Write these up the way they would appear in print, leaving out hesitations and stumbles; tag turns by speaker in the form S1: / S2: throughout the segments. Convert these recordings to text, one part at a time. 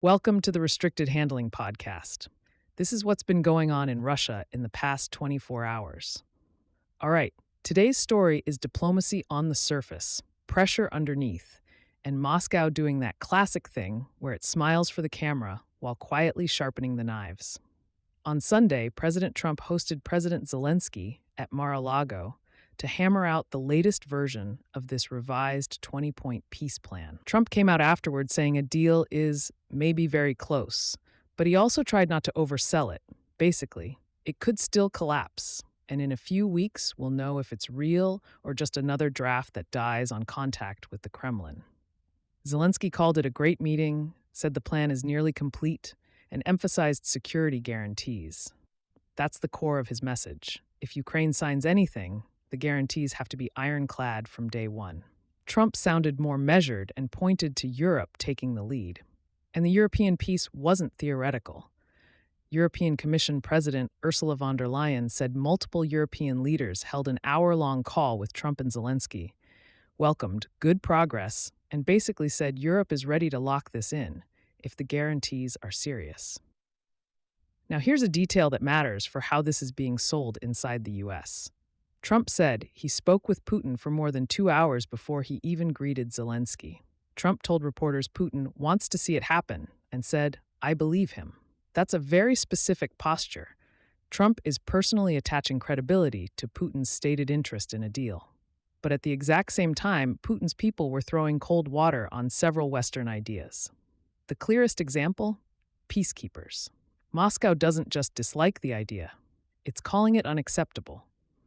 S1: Welcome to the Restricted Handling Podcast. This is what's been going on in Russia in the past 24 hours. All right, today's story is diplomacy on the surface, pressure underneath, and Moscow doing that classic thing where it smiles for the camera while quietly sharpening the knives. On Sunday, President Trump hosted President Zelensky at Mar-a-Lago to hammer out the latest version of this revised 20-point peace plan. Trump came out afterward saying a deal is maybe very close, but he also tried not to oversell it. Basically, it could still collapse, and in a few weeks we'll know if it's real or just another draft that dies on contact with the Kremlin. Zelensky called it a great meeting, said the plan is nearly complete, and emphasized security guarantees. That's the core of his message. If Ukraine signs anything, the guarantees have to be ironclad from day one. Trump sounded more measured and pointed to Europe taking the lead. And the European peace wasn't theoretical. European Commission President Ursula von der Leyen said multiple European leaders held an hour-long call with Trump and Zelensky, welcomed good progress, and basically said Europe is ready to lock this in if the guarantees are serious. Now here's a detail that matters for how this is being sold inside the U.S. Trump said he spoke with Putin for more than 2 hours before he even greeted Zelensky. Trump told reporters Putin wants to see it happen and said, "I believe him." That's a very specific posture. Trump is personally attaching credibility to Putin's stated interest in a deal. But at the exact same time, Putin's people were throwing cold water on several Western ideas. The clearest example? Peacekeepers. Moscow doesn't just dislike the idea, it's calling it unacceptable.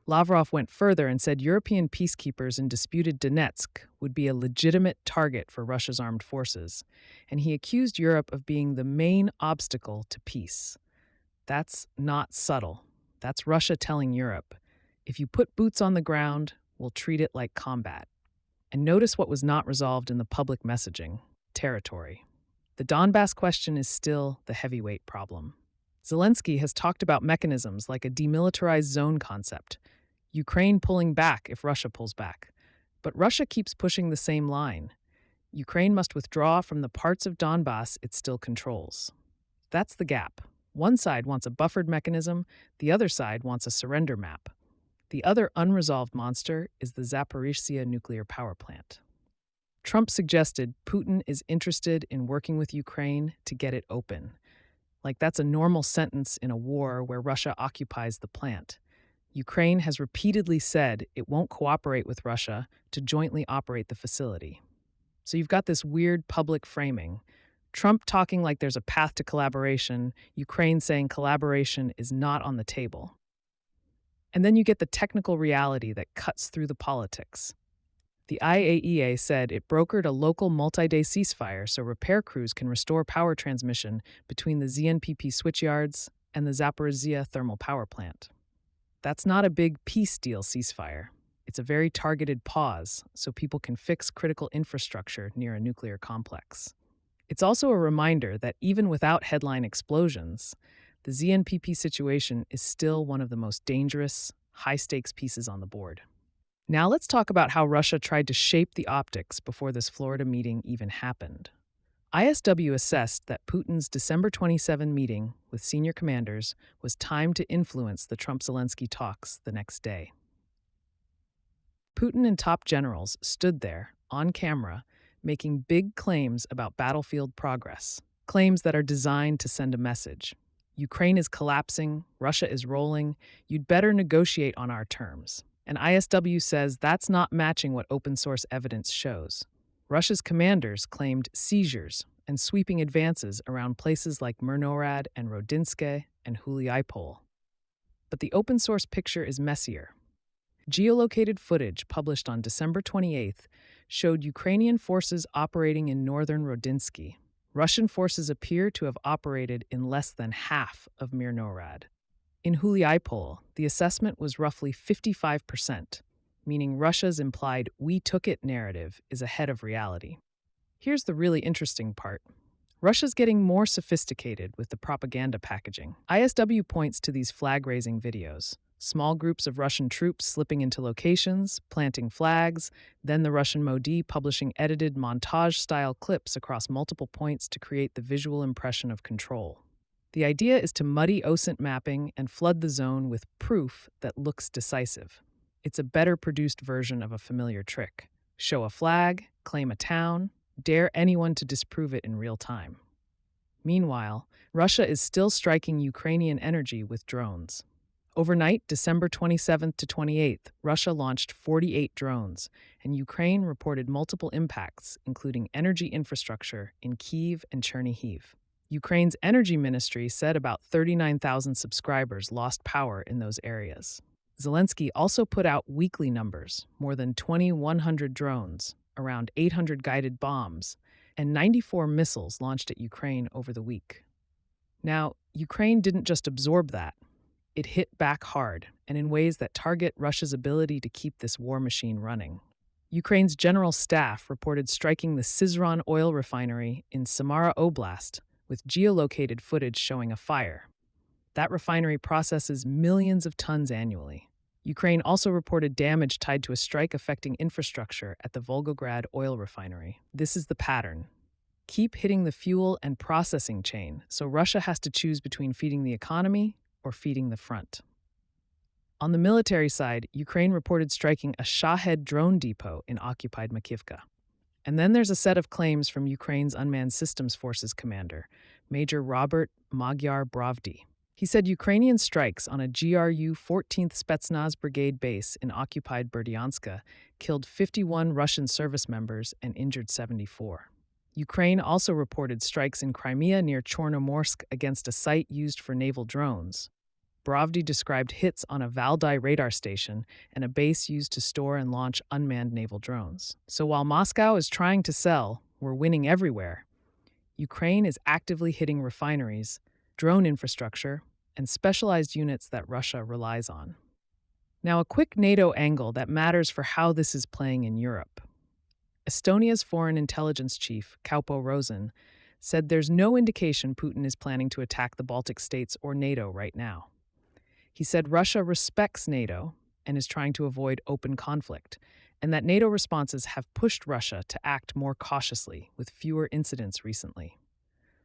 S1: Lavrov went further and said European peacekeepers in disputed Donetsk would be a legitimate target for Russia's armed forces, and he accused Europe of being the main obstacle to peace. That's not subtle. That's Russia telling Europe, if you put boots on the ground, we'll treat it like combat. And notice what was not resolved in the public messaging: territory. The Donbass question is still the heavyweight problem. Zelensky has talked about mechanisms like a demilitarized zone concept, Ukraine pulling back if Russia pulls back. But Russia keeps pushing the same line. Ukraine must withdraw from the parts of Donbass it still controls. That's the gap. One side wants a buffered mechanism, the other side wants a surrender map. The other unresolved monster is the Zaporizhzhia nuclear power plant. Trump suggested Putin is interested in working with Ukraine to get it open. Like that's a normal sentence in a war where Russia occupies the plant. Ukraine has repeatedly said it won't cooperate with Russia to jointly operate the facility. So you've got this weird public framing. Trump talking like there's a path to collaboration, Ukraine saying collaboration is not on the table. And then you get the technical reality that cuts through the politics. The IAEA said it brokered a local multi-day ceasefire so repair crews can restore power transmission between the ZNPP switchyards and the Zaporizhzhia thermal power plant. That's not a big peace deal ceasefire. It's a very targeted pause so people can fix critical infrastructure near a nuclear complex. It's also a reminder that even without headline explosions, the ZNPP situation is still one of the most dangerous, high-stakes pieces on the board. Now let's talk about how Russia tried to shape the optics before this Florida meeting even happened. ISW assessed that Putin's December 27 meeting with senior commanders was timed to influence the Trump-Zelensky talks the next day. Putin and top generals stood there, on camera, making big claims about battlefield progress, claims that are designed to send a message. Ukraine is collapsing, Russia is rolling, you'd better negotiate on our terms. And ISW says that's not matching what open-source evidence shows. Russia's commanders claimed seizures and sweeping advances around places like Myrnorad and Rodinske and Huliaipol. But the open-source picture is messier. Geolocated footage published on December 28th showed Ukrainian forces operating in northern Rodinske. Russian forces appear to have operated in less than half of Myrnorad. In Huliaipol, the assessment was roughly 55%, meaning Russia's implied "we took it" narrative is ahead of reality. Here's the really interesting part. Russia's getting more sophisticated with the propaganda packaging. ISW points to these flag-raising videos, Small groups of Russian troops slipping into locations, planting flags, then the Russian Modi publishing edited montage-style clips across multiple points to create the visual impression of control. The idea is to muddy OSINT mapping and flood the zone with proof that looks decisive. It's a better produced version of a familiar trick. Show a flag, claim a town, dare anyone to disprove it in real time. Meanwhile, Russia is still striking Ukrainian energy with drones. Overnight, December 27th to 28th, Russia launched 48 drones, and Ukraine reported multiple impacts, including energy infrastructure in Kyiv and Chernihiv. Ukraine's energy ministry said about 39,000 subscribers lost power in those areas. Zelensky also put out weekly numbers, more than 2,100 drones, around 800 guided bombs, and 94 missiles launched at Ukraine over the week. Now, Ukraine didn't just absorb that. It hit back hard, and in ways that target Russia's ability to keep this war machine running. Ukraine's general staff reported striking the Syzran oil refinery in Samara Oblast, with geolocated footage showing a fire. That refinery processes millions of tons annually. Ukraine also reported damage tied to a strike affecting infrastructure at the Volgograd oil refinery. This is the pattern. Keep hitting the fuel and processing chain, so Russia has to choose between feeding the economy or feeding the front. On the military side, Ukraine reported striking a Shahed drone depot in occupied Makivka. And then there's a set of claims from Ukraine's Unmanned Systems Forces commander, Major Robert Magyar Bravdy. He said Ukrainian strikes on a GRU 14th Spetsnaz Brigade base in occupied Berdyanska killed 51 Russian service members and injured 74. Ukraine also reported strikes in Crimea near Chornomorsk against a site used for naval drones. Bravdy described hits on a Valdai radar station and a base used to store and launch unmanned naval drones. So while Moscow is trying to sell, we're winning everywhere, Ukraine is actively hitting refineries, drone infrastructure, and specialized units that Russia relies on. Now, a quick NATO angle that matters for how this is playing in Europe. Estonia's foreign intelligence chief, Kaupo Rosen, said there's no indication Putin is planning to attack the Baltic states or NATO right now. He said Russia respects NATO and is trying to avoid open conflict, and that NATO responses have pushed Russia to act more cautiously, with fewer incidents recently.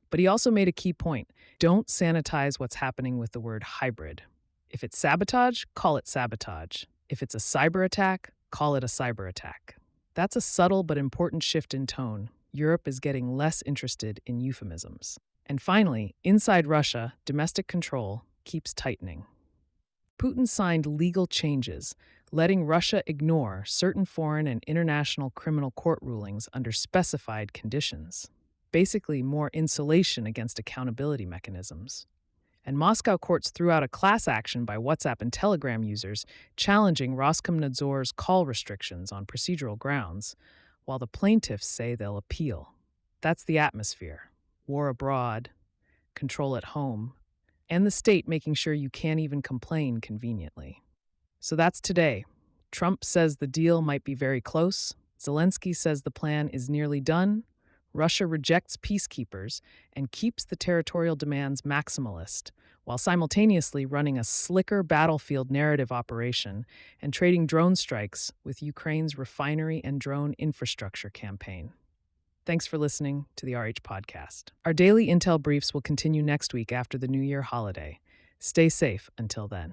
S1: But he also made a key point: don't sanitize what's happening with the word hybrid. If it's sabotage, call it sabotage. If it's a cyber attack, call it a cyber attack. That's a subtle but important shift in tone. Europe is getting less interested in euphemisms. And finally, inside Russia, domestic control keeps tightening. Putin signed legal changes, letting Russia ignore certain foreign and international criminal court rulings under specified conditions. Basically, more insulation against accountability mechanisms. And Moscow courts threw out a class action by WhatsApp and Telegram users challenging Roskomnadzor's call restrictions on procedural grounds, while the plaintiffs say they'll appeal. That's the atmosphere. War abroad, control at home, and the state making sure you can't even complain conveniently. So that's today. Trump says the deal might be very close. Zelensky says the plan is nearly done. Russia rejects peacekeepers and keeps the territorial demands maximalist, while simultaneously running a slicker battlefield narrative operation and trading drone strikes with Ukraine's refinery and drone infrastructure campaign. Thanks for listening to the RH Podcast. Our daily intel briefs will continue next week after the New Year holiday. Stay safe until then.